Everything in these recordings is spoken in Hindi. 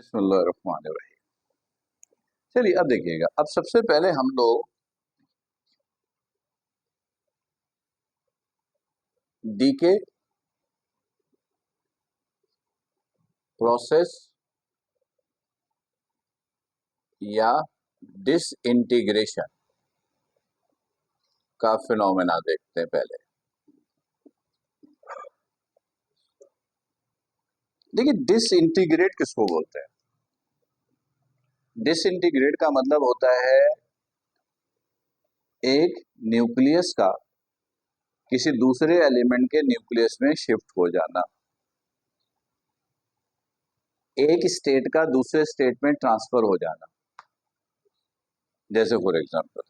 बिस्मिल्लाहिर्रहमानिर्रहीम। चलिए अब देखिएगा, अब सबसे पहले हम लोग डीके प्रोसेस या डिसइंटीग्रेशन का फिनोमेना देखते हैं। पहले देखिए, डिसइंटीग्रेट किसको बोलते हैं? डिसइंटीग्रेट का मतलब होता है एक न्यूक्लियस का किसी दूसरे एलिमेंट के न्यूक्लियस में शिफ्ट हो जाना, एक स्टेट का दूसरे स्टेट में ट्रांसफर हो जाना। जैसे फॉर एग्जांपल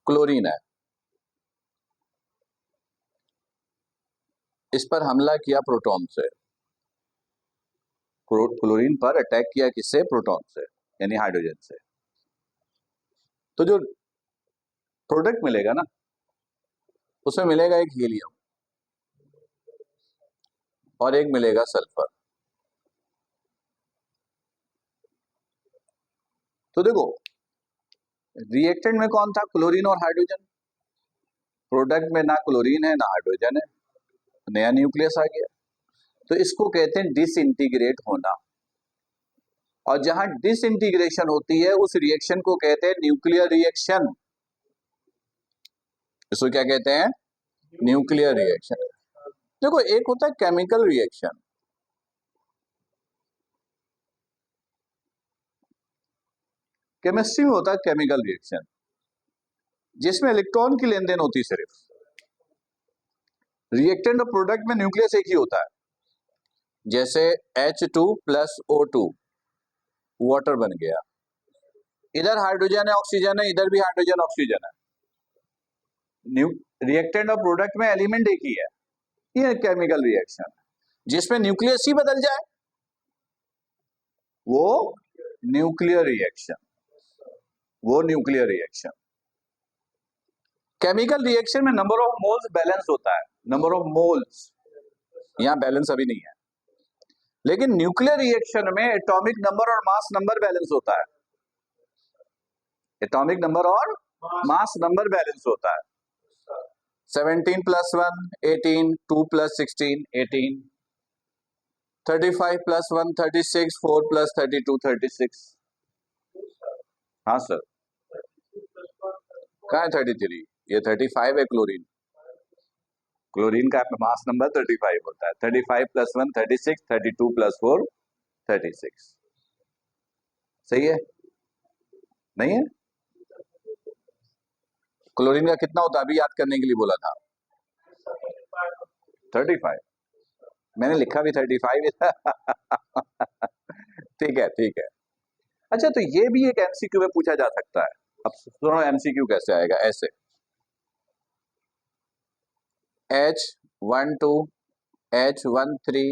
क्लोरीन है, इस पर हमला किया प्रोटॉन से, क्लोरीन पर अटैक किया किससे? प्रोटॉन से, यानी हाइड्रोजन से। तो जो प्रोडक्ट मिलेगा ना, उसमें मिलेगा एक हीलियम और एक मिलेगा सल्फर। तो देखो, रिएक्टेंट में कौन था? क्लोरीन और हाइड्रोजन। प्रोडक्ट में ना क्लोरीन है ना हाइड्रोजन है, नया न्यूक्लियस आ गया। तो इसको कहते हैं डिसइंटीग्रेट होना। और जहां डिसइंटीग्रेशन होती है उस रिएक्शन को कहते हैं न्यूक्लियर रिएक्शन। इसको क्या कहते हैं? Nuclear reaction. देखो, एक होता है केमिकल रिएक्शन, केमिस्ट्री में होता है केमिकल रिएक्शन, जिसमें इलेक्ट्रॉन की लेन देन होती सिर्फ। रिएक्टेंट और प्रोडक्ट में न्यूक्लियस एक ही होता है। जैसे H2 प्लस O2 वाटर बन गया, इधर हाइड्रोजन है ऑक्सीजन है, इधर भी हाइड्रोजन ऑक्सीजन है। रिएक्टेंट और प्रोडक्ट में एलिमेंट एक ही है। ये केमिकल रिएक्शन है। जिसमें न्यूक्लियस ही बदल जाए वो न्यूक्लियर रिएक्शन, वो न्यूक्लियर रिएक्शन। केमिकल रिएक्शन में नंबर ऑफ मोल्स बैलेंस होता है, नंबर ऑफ मोल्स। यहां बैलेंस अभी नहीं है, लेकिन न्यूक्लियर रिएक्शन में एटॉमिक नंबर और मास नंबर बैलेंस होता है। एटॉमिक नंबर और मास नंबर बैलेंस होता है। 17 प्लस 1 18, 2 प्लस 16 18, 35 प्लस 1 36, 4 प्लस 32 36। हाँ सर, कहाँ है 33? ये 35 है क्लोरीन। क्लोरीन का मास नंबर 35 होता है। 35 प्लस 1 36, 32 प्लस 4 36। सही है? नहीं है? क्लोरीन का कितना होता है? अभी याद करने के लिए बोला था 35। मैंने लिखा भी 35। ठीक है, ठीक है। अच्छा, तो ये भी एक एमसीक्यू में पूछा जा सकता है। अब सुनो, एमसीक्यू कैसे आएगा? ऐसे H12 H13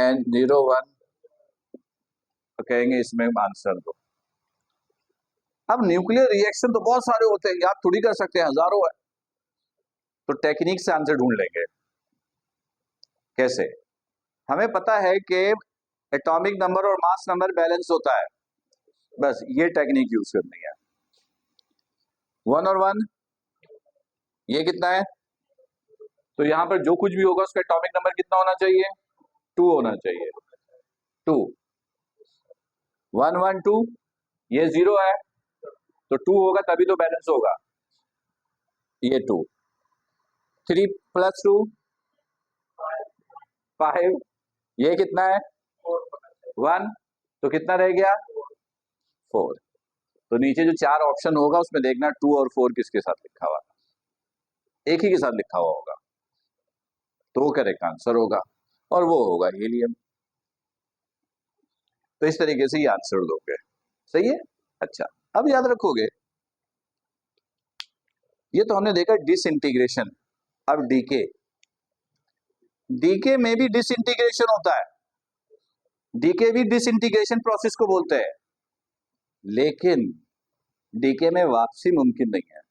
N01, तो कहेंगे इसमें आंसर दो। अब न्यूक्लियर रिएक्शन तो बहुत सारे होते हैं, याद थोड़ी कर सकते हैं, हजारों है। तो टेक्निक से आंसर ढूंढ लेंगे। कैसे? हमें पता है कि एटॉमिक नंबर और मास नंबर बैलेंस होता है, बस ये टेक्निक यूज करनी है। 1 और 1 ये कितना है? तो यहां पर जो कुछ भी होगा उसका एटॉमिक नंबर कितना होना चाहिए? 2 होना चाहिए। 2 1 1 2, ये 0 है तो 2 होगा तभी तो बैलेंस होगा। ये 2 3 प्लस 2 5, ये कितना है? 1, तो कितना रह गया? 4। तो नीचे जो 4 ऑप्शन होगा उसमें देखना 2 और 4 किसके साथ लिखा हुआ, एक ही के साथ लिखा हुआ होगा, तो वो करेक्ट आंसर होगा और वो होगा हीलियम। तो इस तरीके से ये आंसर दोगे। सही है? अच्छा, अब याद रखोगे, ये तो हमने देखा डिसइंटीग्रेशन। अब डीके, डीके में भी डिसइंटीग्रेशन होता है। डीके भी डिसइंटीग्रेशन प्रोसेस को बोलते हैं, लेकिन डीके में वापसी मुमकिन नहीं है।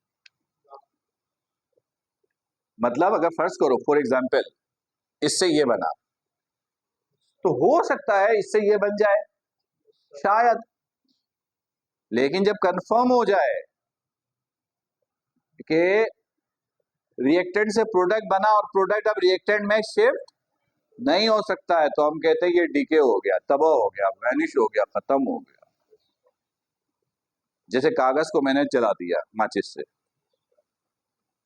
मतलब अगर फर्ज करो फॉर एग्जाम्पल इससे ये बना, तो हो सकता है इससे ये बन जाए शायद, लेकिन जब कंफर्म हो जाए कि रिएक्टेंट से प्रोडक्ट बना और प्रोडक्ट अब रिएक्टेंट में शिफ्ट नहीं हो सकता है, तो हम कहते हैं ये डीके हो गया, तबाह हो गया, वैनिश हो गया, खत्म हो गया। जैसे कागज को मैंने जला दिया माचिस से,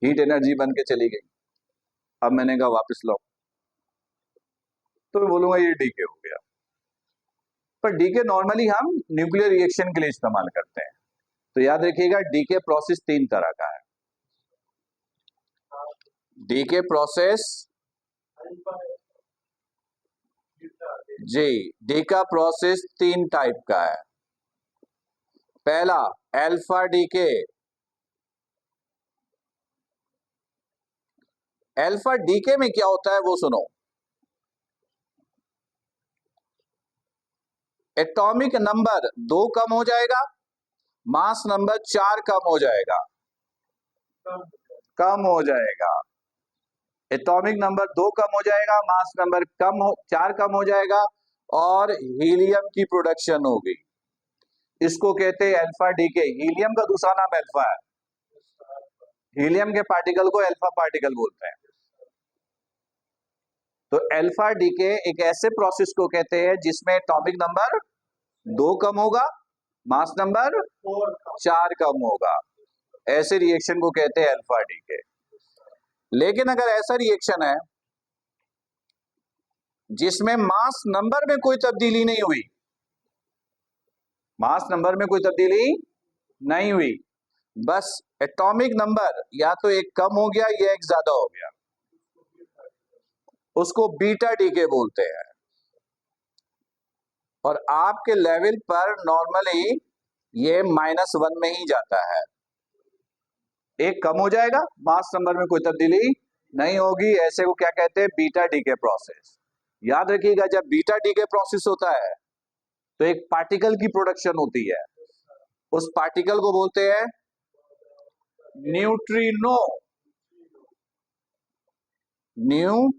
हीट एनर्जी बन के चली गई, अब मैंने कहा वापस लाओ, तो मैं बोलूंगा ये डीके हो गया। पर डीके नॉर्मली हम न्यूक्लियर रिएक्शन के लिए इस्तेमाल करते हैं। तो याद रखिएगा डीके प्रोसेस तीन तरह का है। डीके प्रोसेस, जी, डीका प्रोसेस तीन टाइप का है। पहला अल्फा डीके। अल्फा डीके में क्या होता है वो सुनो। एटॉमिक नंबर 2 कम हो जाएगा, मास नंबर 4 कम हो जाएगा, कम हो जाएगा। एटॉमिक नंबर 2 कम हो जाएगा, मास नंबर 4 कम हो जाएगा, और हीलियम की प्रोडक्शन होगी। इसको कहते हैं अल्फा डीके। हीलियम का दूसरा नाम अल्फा है। हीलियम के पार्टिकल को अल्फा पार्टिकल बोलते हैं। तो अल्फा डीके एक ऐसे प्रोसेस को कहते हैं जिसमें एटॉमिक नंबर 2 कम होगा, मास नंबर 4 कम होगा। ऐसे रिएक्शन को कहते हैं अल्फा डीके। लेकिन अगर ऐसा रिएक्शन है जिसमें मास नंबर में कोई तब्दीली नहीं हुई, मास नंबर में कोई तब्दीली नहीं हुई, बस एटॉमिक नंबर या तो एक कम हो गया या एक ज्यादा हो गया, उसको बीटा डीके बोलते हैं। और आपके लेवल पर नॉर्मली ये -1 में ही जाता है। एक कम हो जाएगा, मास नंबर में कोई तब्दीली नहीं होगी, ऐसे को क्या कहते हैं, बीटा डीके प्रोसेस। याद रखिएगा जब बीटा डीके प्रोसेस होता है तो एक पार्टिकल की प्रोडक्शन होती है, उस पार्टिकल को बोलते हैं neutrino. Neutrino,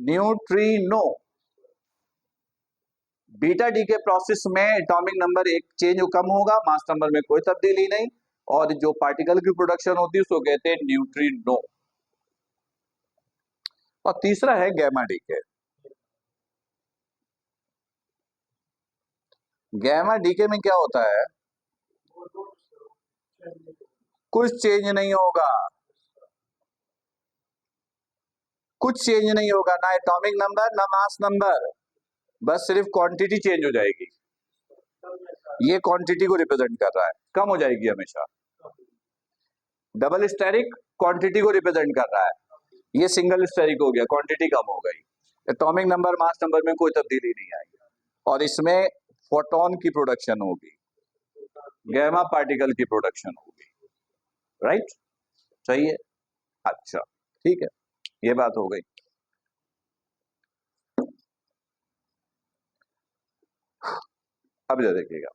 neutrino. Beta decay process में एटॉमिक नंबर एक चेंज कम होगा, मास नंबर में कोई तब्दीली नहीं, और जो पार्टिकल की प्रोडक्शन होती है उसको कहते हैं न्यूट्रिनो। और तीसरा है गैमा डीके। गैमा डीके में क्या होता है, कुछ चेंज नहीं होगा, कुछ चेंज नहीं होगा, ना एटॉमिक नंबर ना मास नंबर, बस सिर्फ क्वांटिटी चेंज हो जाएगी। ये क्वांटिटी को रिप्रेजेंट कर रहा है, कम हो जाएगी हमेशा। डबल स्टेरिक क्वांटिटी को रिप्रेजेंट कर रहा है, ये सिंगल स्टेरिक हो गया, क्वांटिटी कम हो गई। एटॉमिक नंबर मास नंबर में कोई तब्दीली नहीं आएगी, और इसमें फोटोन की प्रोडक्शन होगी, गैमा पार्टिकल की प्रोडक्शन होगी। राइट, सही है। अच्छा ठीक है, ये बात हो गई। अब इधर देखिएगा,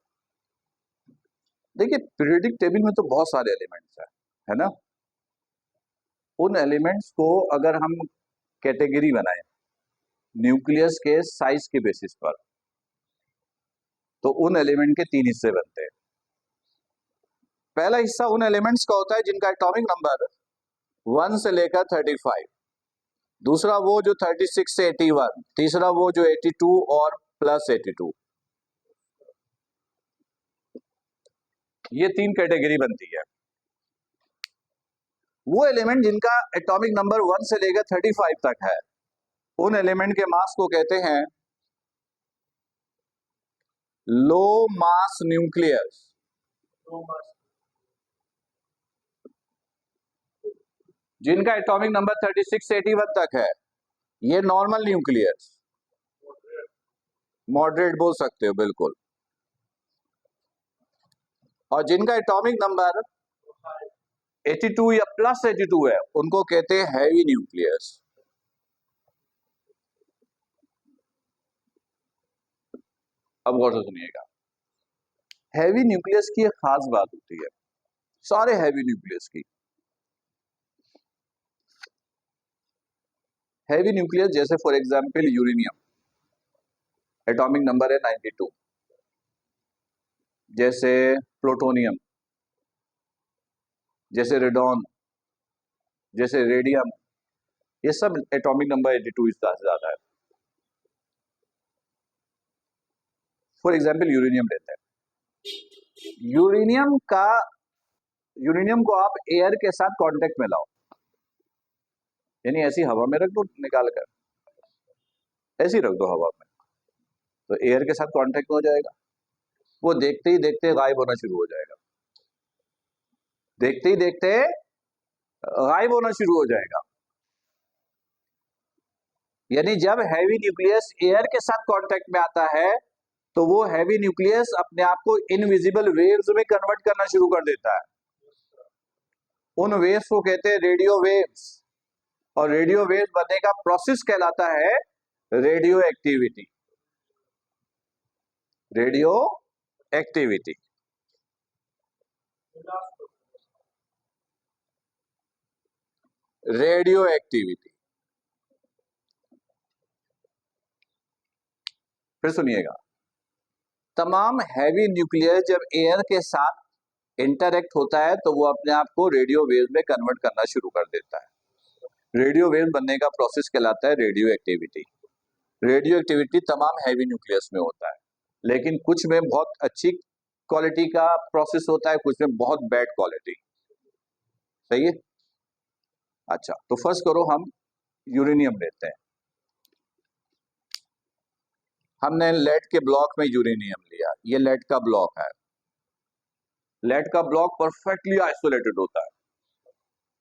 देखिए पीरियोडिक टेबल में तो बहुत सारे एलिमेंट्स है ना। उन एलिमेंट्स को अगर हम कैटेगरी बनाएं न्यूक्लियस के साइज के बेसिस पर, तो उन एलिमेंट के 3 हिस्से बनते हैं। पहला हिस्सा उन एलिमेंट्स का होता है जिनका एटॉमिक नंबर 1 से लेकर 35, दूसरा वो जो 36 से 81, तीसरा वो जो 82 और +82। ये 3 कैटेगरी बनती है। वो एलिमेंट जिनका एटॉमिक नंबर 1 से लेकर 35 तक है, उन एलिमेंट के मास को कहते हैं लो मास न्यूक्लियस। जिनका एटॉमिक नंबर 36 से 81 तक है, ये नॉर्मल न्यूक्लियस, मॉडरेट बोल सकते हो बिल्कुल। और जिनका एटॉमिक नंबर 82 या +82 है, उनको कहते हैं हैवी न्यूक्लियस। अब गौर से सुनिएगा, हैवी न्यूक्लियस की एक खास बात होती है, सारे हैवी न्यूक्लियस की। हैवी न्यूक्लियस जैसे for example uranium, atomic number है 92, जैसे प्लूटोनियम, जैसे रेडॉन, जैसे रेडियम, ये सब एटॉमिक नंबर 82 से ज्यादा है। फॉर एग्जांपल यूरेनियम लेते हैं। यूरेनियम को आप एयर के साथ कांटेक्ट में लाओ, यानी ऐसी हवा में रख दो, निकाल कर ऐसी रख दो हवा में, तो एयर के साथ कांटेक्ट हो जाएगा, वो देखते ही देखते गायब होना शुरू हो जाएगा, देखते ही देखते गायब होना शुरू हो जाएगा। यानी जब हैवी न्यूक्लियस एयर के साथ कांटेक्ट में आता है तो वो हैवी न्यूक्लियस अपने आप को इनविजिबल वेव्स में कन्वर्ट करना शुरू कर देता है। उन वेव्स को कहते हैं रेडियो वेव्स, और रेडियो वेव्स बनने का प्रोसेस कहलाता है radio activity. Radio activity radio activity फिर सुनिएगा, तमाम हैवी न्यूक्लियस जब एयर के साथ इंटरैक्ट होता है तो वो अपने आप को रेडियो वेव्स में कन्वर्ट करना शुरू कर देता है। रेडियो वेव्स बनने का प्रोसेस कहलाता है रेडियो एक्टिविटी। रेडियो एक्टिविटी तमाम हैवी न्यूक्लियस में होता है, लेकिन कुछ में बहुत अच्छी क्वालिटी का प्रोसेस होता है, कुछ में बहुत बैड क्वालिटी। सही है? अच्छा, तो फर्स्ट करो हम यूरेनियम लेते हैं। हमने लेड के ब्लॉक में यूरेनियम लिया, ये लेड का ब्लॉक है। लेड का ब्लॉक परफेक्टली आइसोलेटेड होता है,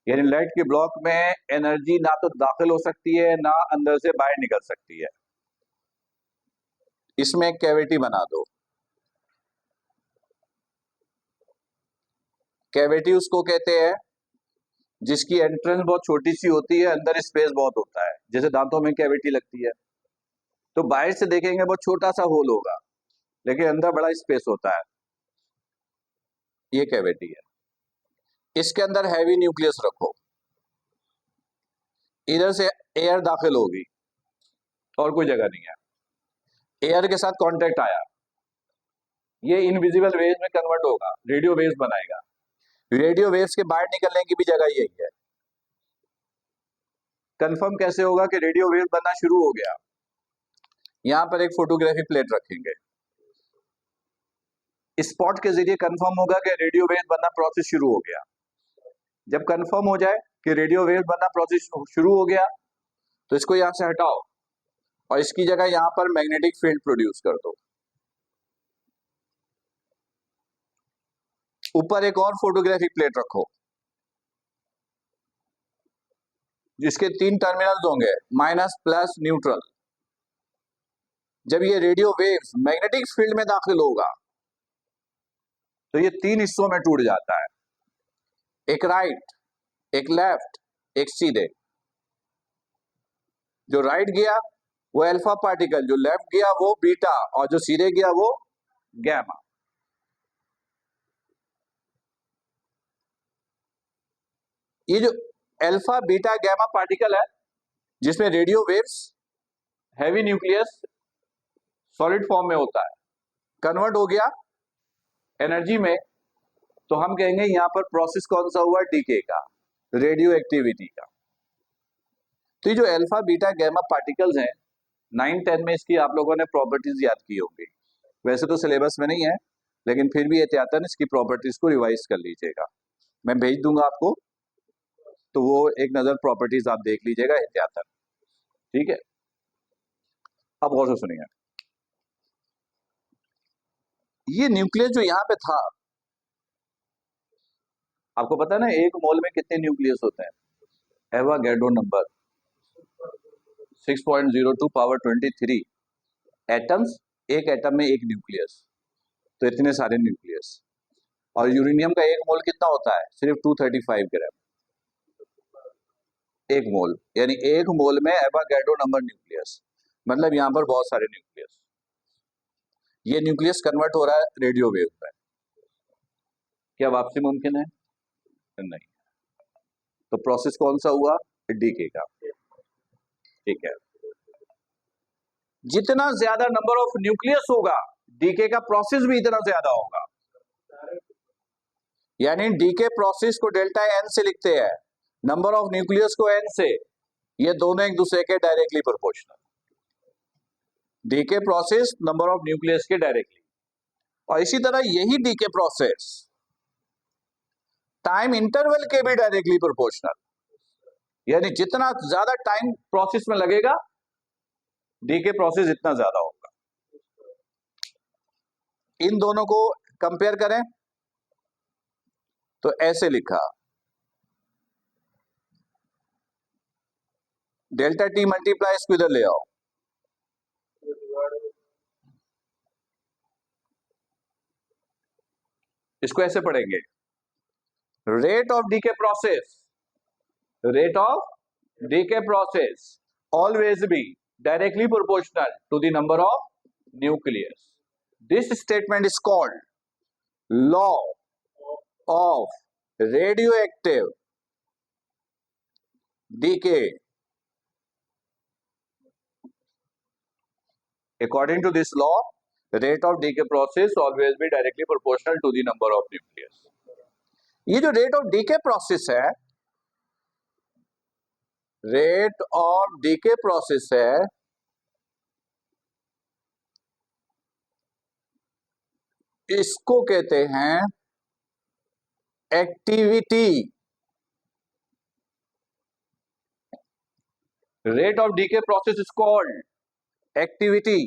यानी लेड के ब्लॉक में एनर्जी ना तो दाखिल हो सकती है ना अंदर से बाहर निकल सकती है। इसमें एक कैविटी बना दो। कैविटी उसको कहते हैं जिसकी एंट्रेंस बहुत छोटी सी होती है, अंदर स्पेस बहुत होता है, जैसे दांतों में कैविटी लगती है, तो बाहर से देखेंगे बहुत छोटा सा होल होगा, लेकिन अंदर बड़ा स्पेस होता है। ये कैविटी है। इसके अंदर हैवी न्यूक्लियस रखो, इधर से एयर दाखिल होगी और कोई जगह नहीं है। एयर के साथ कांटेक्ट आया, ये इनविजिबल वेव्स में कन्वर्ट होगा, रेडियो वेव्स बनाएगा। रेडियो वेव्स के बाहर निकलने की भी जगह यही है। कंफर्म कैसे होगा कि रेडियो वेव बनना शुरू हो गया? यहां पर एक फोटोग्राफी प्लेट रखेंगे, स्पॉट के जरिए कंफर्म होगा कि रेडियो वेव बनना प्रोसेस शुरू हो गया। जब कंफर्म हो जाए कि रेडियो वेव बनना प्रोसेस शुरू हो गया तो इसको यहां से हटाओ और इसकी जगह यहां पर मैग्नेटिक फील्ड प्रोड्यूस कर दो। ऊपर एक और फोटोग्राफिक प्लेट रखो जिसके 3 टर्मिनल्स होंगे, माइनस, प्लस, न्यूट्रल। जब ये रेडियो वेव्स मैग्नेटिक फील्ड में दाखिल होगा तो ये 3 हिस्सों में टूट जाता है, एक राइट, एक लेफ्ट, एक सीधे। जो राइट गया वो अल्फा पार्टिकल, जो लेफ्ट गया वो बीटा, और जो सीधे गया वो गैमा। ये जो अल्फा बीटा गैमा पार्टिकल है जिसमें radio waves heavy nucleus solid form में होता है, कन्वर्ट हो गया एनर्जी में, तो हम कहेंगे यहां पर प्रोसेस कौन सा हुआ? डीके का, रेडियो एक्टिविटी का। तो ये जो अल्फा बीटा गैमा पार्टिकल्स हैं, 9-10 में इसकी आप लोगों ने प्रॉपर्टीज याद की होंगी। वैसे तो सिलेबस में नहीं है, लेकिन फिर भी एहतियातन इसकी प्रॉपर्टीज को रिवाइज कर लीजिएगा। मैं भेज दूंगा आपको, तो वो एक नजर प्रॉपर्टीज आप देख लीजिएगा एहतियातन, ठीक है? अब गौर से सुनिए, ये न्यूक्लियस जो यहां पे था, आपको पता है ना एक मोल में कितने न्यूक्लियस होते हैं? एवोगाड्रो नंबर 6.02 पावर 23 एटम्स, एक एटम में एक न्यूक्लियस, तो इतने सारे न्यूक्लियस। और यूरेनियम का एक मोल कितना होता है? सिर्फ 235 ग्राम, एक मोल, यानी एक मोल में एवोगाड्रो नंबर न्यूक्लियस, मतलब यहां पर बहुत सारे न्यूक्लियस। ये न्यूक्लियस कन्वर्ट हो रहा है रेडियो वेव में, क्या वापसी मुमकिन है? नहीं। तो प्रोसेस कौन सा हुआ? डीके का। ठीक है, जितना ज्यादा नंबर ऑफ न्यूक्लियस होगा डीके का प्रोसेस भी इतना ज्यादा होगा। यानी डीके प्रोसेस को डेल्टा एन से लिखते हैं, नंबर ऑफ न्यूक्लियस को एन से। ये दोनों एक दूसरे के directly proportional. Decay process number of nucleus के डायरेक्टली, और इसी तरह यही डीके प्रोसेस टाइम इंटरवल के भी डायरेक्टली प्रोपोर्शनल। यानी जितना ज्यादा टाइम प्रोसेस में लगेगा डीके प्रोसेस इतना ज्यादा होगा। इन दोनों को कंपेयर करें तो ऐसे लिखा, डेल्टा टी मल्टीप्लाई इसको इधर ले आओ, इसको ऐसे पढ़ेंगे, rate of decay process, rate of decay process always be directly proportional to the number of nucleus. This statement is called law of radioactive decay. According to this law, rate of decay process always be directly proportional to the number of nucleus. ये जो rate of decay process है, रेट ऑफ डीके प्रोसेस है, इसको कहते हैं activity. Rate of decay process is called activity,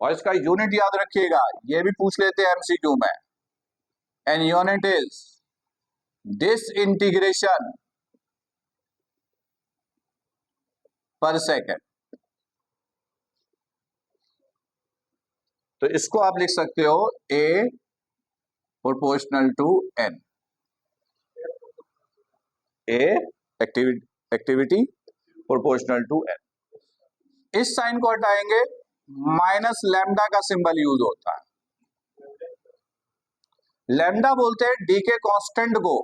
और इसका यूनिट याद रखिएगा, ये भी पूछ लेते हैं एमसीक्यू में। And unit is disintegration per second. तो इसको आप लिख सकते हो A proportional to N. A activity proportional to N. इस साइन को हटाएंगे, माइनस लैम्डा का सिंबल यूज होता है। लैम्डा बोलते हैं डीके कांस्टेंट को,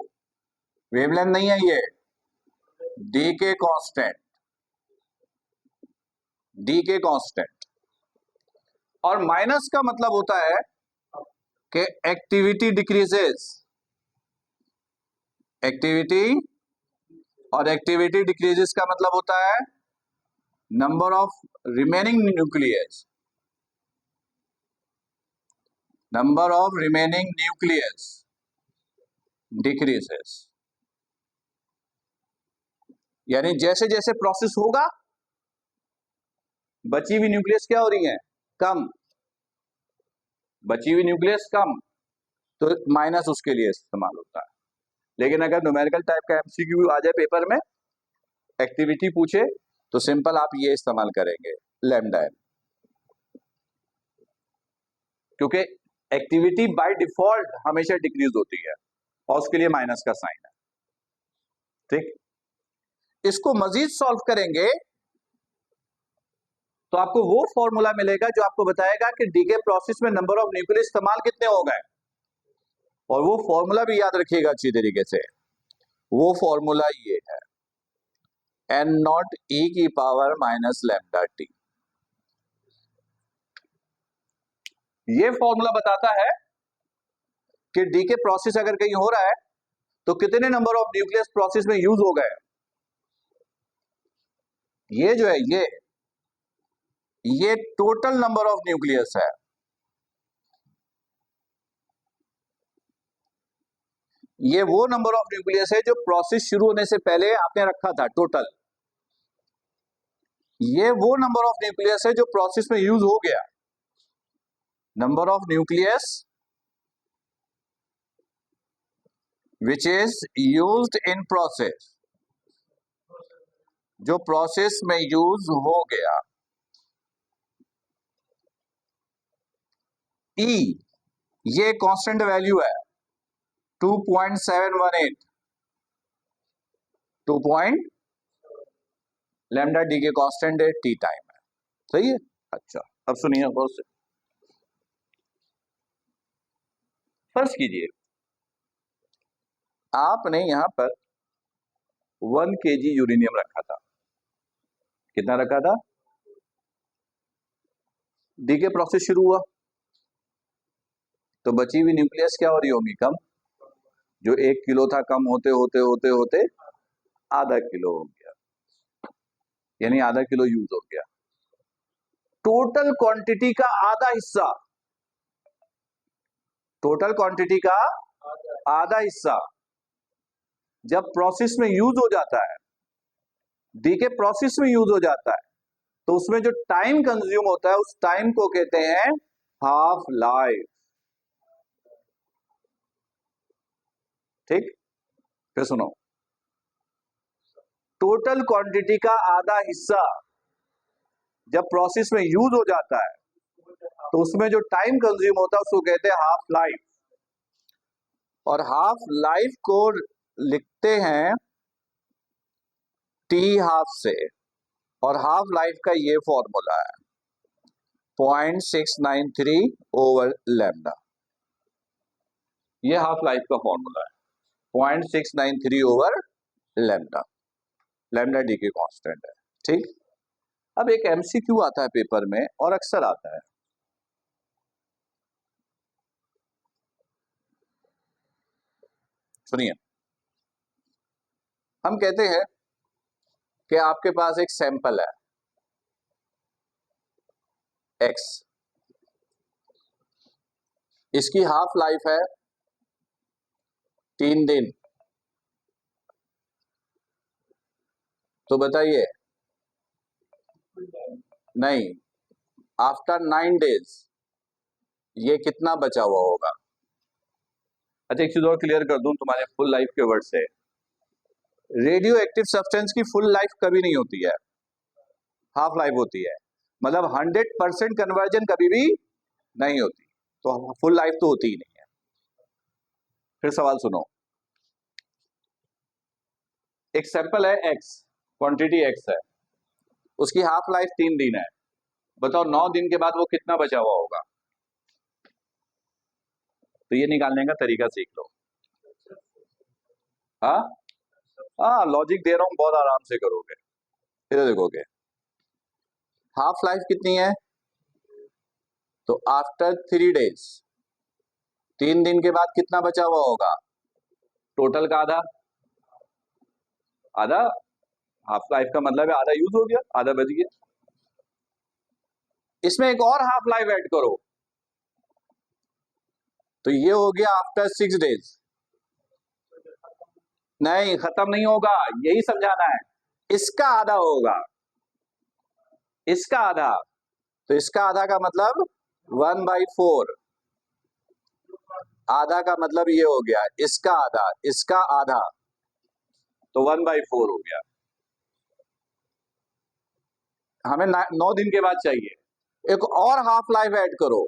वेवलेंथ नहीं है ये, डीके कांस्टेंट, डीके कांस्टेंट। और माइनस का मतलब होता है कि एक्टिविटी डिक्रीजेस, एक्टिविटी, और एक्टिविटी डिक्रीजेस का मतलब होता है number of remaining nucleus, number of remaining nucleus decreases. यानी जैसे जैसे प्रोसेस होगा बची हुई न्यूक्लियस क्या हो रही है? कम। बची हुई न्यूक्लियस कम, तो माइनस उसके लिए इस्तेमाल होता है। लेकिन अगर न्यूमेरिकल टाइप का एमसीक्यू आ जाए पेपर में, एक्टिविटी पूछे, तो सिंपल आप ये इस्तेमाल करेंगे, लैम्डा एन, क्योंकि एक्टिविटी बाय डिफॉल्ट हमेशा डिक्रीज होती है और उसके लिए माइनस का साइन है। ठीक, इसको मजीद सॉल्व करेंगे तो आपको वो फॉर्मूला मिलेगा जो आपको बताएगा कि डीके प्रोसेस में नंबर ऑफ न्यूक्लियस इस्तेमाल कितने हो गए। और वो फॉर्मूला भी याद रखिएगा अच्छी तरीके से, वो फॉर्मूला ये है, एन नॉट ई की पावर माइनस लैम्डा टी। ये फॉर्मूला बताता है कि डीके प्रोसेस अगर कहीं हो रहा है तो कितने नंबर ऑफ न्यूक्लियस प्रोसेस में यूज हो गए। ये जो है ये टोटल नंबर ऑफ न्यूक्लियस है। ये वो नंबर ऑफ न्यूक्लियस है जो प्रोसेस शुरू होने से पहले आपने रखा था टोटल। ये वो नंबर ऑफ न्यूक्लियस है जो प्रोसेस में यूज हो गया। Number of nucleus which is used in process, जो प्रोसेस में यूज हो गया। ई ये कांस्टेंट वैल्यू है 2.718, 2. लैम्डा डी के कांस्टेंट है, टी टाइम है। सही है। अच्छा, अब सुनिए गौर से। फर्ज कीजिए आपने यहां पर 1 kg यूरेनियम रखा था, कितना रखा था? डीके प्रोसेस शुरू हुआ तो बची हुई न्यूक्लियस क्या हो रही होगी? कम। जो 1 किलो था कम होते होते होते होते आधा किलो हो गया, यानी आधा किलो यूज हो गया। टोटल क्वांटिटी का आधा हिस्सा, टोटल क्वांटिटी का आधा हिस्सा जब प्रोसेस में यूज हो जाता है, डीके प्रोसेस में यूज हो जाता है, तो उसमें जो टाइम कंज्यूम होता है उस टाइम को कहते हैं हाफ लाइफ। ठीक, फिर सुनो, टोटल क्वांटिटी का आधा हिस्सा जब प्रोसेस में यूज हो जाता है तो उसमें जो टाइम कंज्यूम होता है उसको कहते हैं हाफ लाइफ। और हाफ लाइफ को लिखते हैं टी हाफ से, और हाफ लाइफ का ये फॉर्मूला है 0.693 ओवर लैम्डा। ये हाफ लाइफ का फॉर्मूला है 0.693 ओवर लैम्डा। लैम्डा डी के कांस्टेंट है। ठीक, अब एक एमसीक्यू आता है पेपर में और अक्सर आता है, सुनिए। हम कहते हैं कि आपके पास एक सैंपल है एक्स, इसकी हाफ लाइफ है 3 दिन, तो बताइए, नहीं, आफ्टर 9 डेज ये कितना बचा हुआ होगा? अच्छा, एक चीज और क्लियर कर दूं तुम्हारे फुल लाइफ के वर्ड से, रेडियो एक्टिव सब्सटेंस की फुल लाइफ कभी नहीं होती है, हाफ लाइफ होती है। मतलब 100% कन्वर्जन कभी भी नहीं होती, तो फुल लाइफ तो होती ही नहीं है। फिर सवाल सुनो, एक सैंपल है एक्स, क्वांटिटी एक्स है, उसकी हाफ लाइफ 3 दिन है, बताओ 9 दिन के बाद वो कितना बचा हुआ होगा? तो ये निकालने का तरीका सीख लो। हाँ हाँ, लॉजिक दे रहा हूं, बहुत आराम से करोगे। इधर देखोगे, हाफ लाइफ कितनी है? तो आफ्टर 3 डेज, 3 दिन के बाद कितना बचा हुआ होगा? टोटल का आधा, आधा। हाफ लाइफ का मतलब है आधा यूज हो गया, आधा बच गया। इसमें एक और हाफ लाइफ ऐड करो, तो ये हो गया आफ्टर 6 डेज। नहीं, खत्म नहीं होगा, यही समझाना है। इसका आधा होगा, इसका आधा, तो इसका आधा का मतलब 1/4, आधा का मतलब ये हो गया इसका आधा, इसका आधा, तो 1/4 हो गया। हमें 9 दिन के बाद चाहिए, एक और हाफ लाइफ ऐड करो।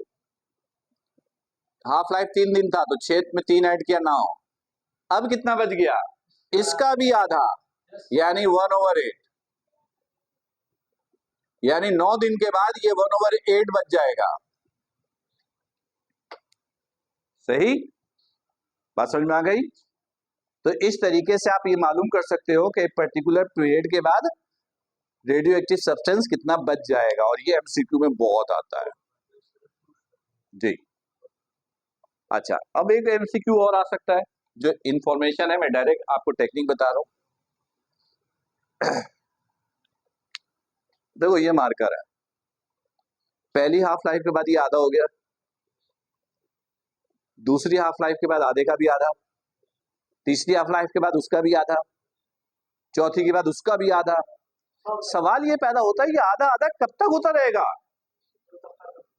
हाफ लाइफ 3 दिन था तो 6 में 3 ऐड किया 9, अब कितना बच गया? इसका भी आधा, यानी 1/8, यानी 9 दिन के बाद ये 1/8 बच जाएगा। सही बात समझ में आ गई? तो इस तरीके से आप ये मालूम कर सकते हो कि पर्टिकुलर पीरियड के बाद रेडियो एक्टिव सब्सटेंस कितना बच जाएगा, और ये एमसीक्यू में बहुत आता है जी। अच्छा, अब एक एमसीक्यू और आ सकता है, जो इंफॉर्मेशन है, मैं डायरेक्ट आपको टेक्निक बता रहा हूं। देखो, ये मार्कर है, पहली हाफ लाइफ के बाद ये आधा हो गया, दूसरी हाफ लाइफ के बाद आधे का भी आधा, तीसरी हाफ लाइफ के बाद उसका भी आधा, चौथी के बाद उसका भी आधा। सवाल ये पैदा होता है कि आधा आधा कब तक होता रहेगा?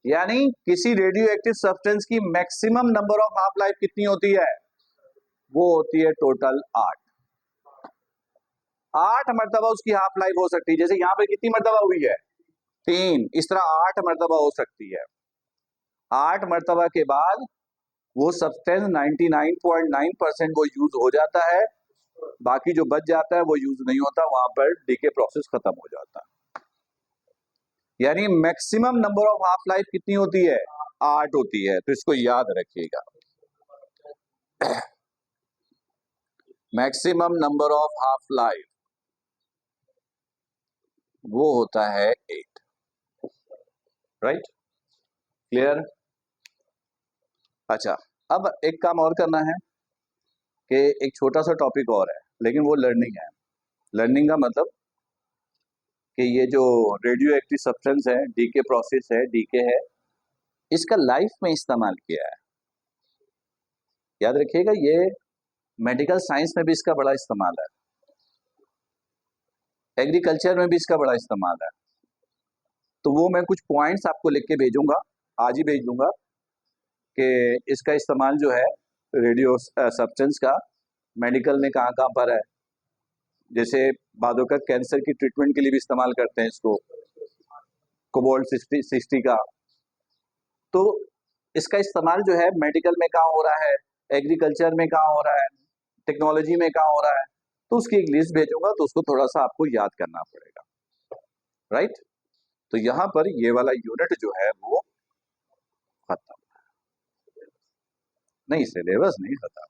यानी किसी रेडियो एक्टिव सब्सटेंस की maximum number of half life कितनी होती है? वो होती है टोटल 8। 8 मरतबा उसकी हाफ लाइफ हो सकती है। जैसे यहां पे कितनी मरतबा हुई है? 3, इस तरह 8 मरतबा हो सकती है। 8 मरतबा के बाद वो सब्सटेंस 99.9% वो यूज हो जाता है, बाकी जो बच जाता है वो यूज नहीं होता, वहां पर डीके प्रोसेस खत्म हो जाता है। यानी maximum number of half life कितनी होती है? 8 होती है, तो इसको याद रखिएगा। Maximum number of half life वो होता है 8, राइट? क्लियर? अच्छा, अब एक काम और करना है कि एक छोटा सा टॉपिक और है, लेकिन वो लर्निंग है। लर्निंग का मतलब कि ये जो रेडियो एक्टिव सब्सटेंस है, डीके प्रोसेस है, डीके है, इसका लाइफ में इस्तेमाल किया है। याद रखिएगा, ये मेडिकल साइंस में भी इसका बड़ा इस्तेमाल है, एग्रीकल्चर में भी इसका बड़ा इस्तेमाल है। तो वो मैं कुछ पॉइंट्स आपको लिख के भेजूंगा, आज ही भेज दूंगा, कि इसका इस्तेमाल जो है रेडियो सब्सटेंस का मेडिकल में कहाँ कहाँ पर है। जैसे बादों का कैंसर की ट्रीटमेंट के लिए भी इस्तेमाल करते हैं इसको, कोबाल्ट 60 का। तो इसका इस्तेमाल जो है मेडिकल में कहाँ हो रहा है, एग्रीकल्चर में कहाँ हो रहा है, टेक्नोलॉजी में कहाँ हो रहा है, तो उसकी एक लिस्ट भेजूंगा, तो उसको थोड़ा सा आपको याद करना पड़ेगा, राइट? तो यहाँ पर ये वाला यूनिट जो है वो खत्म, नहीं सिलेबस नहीं खत्म,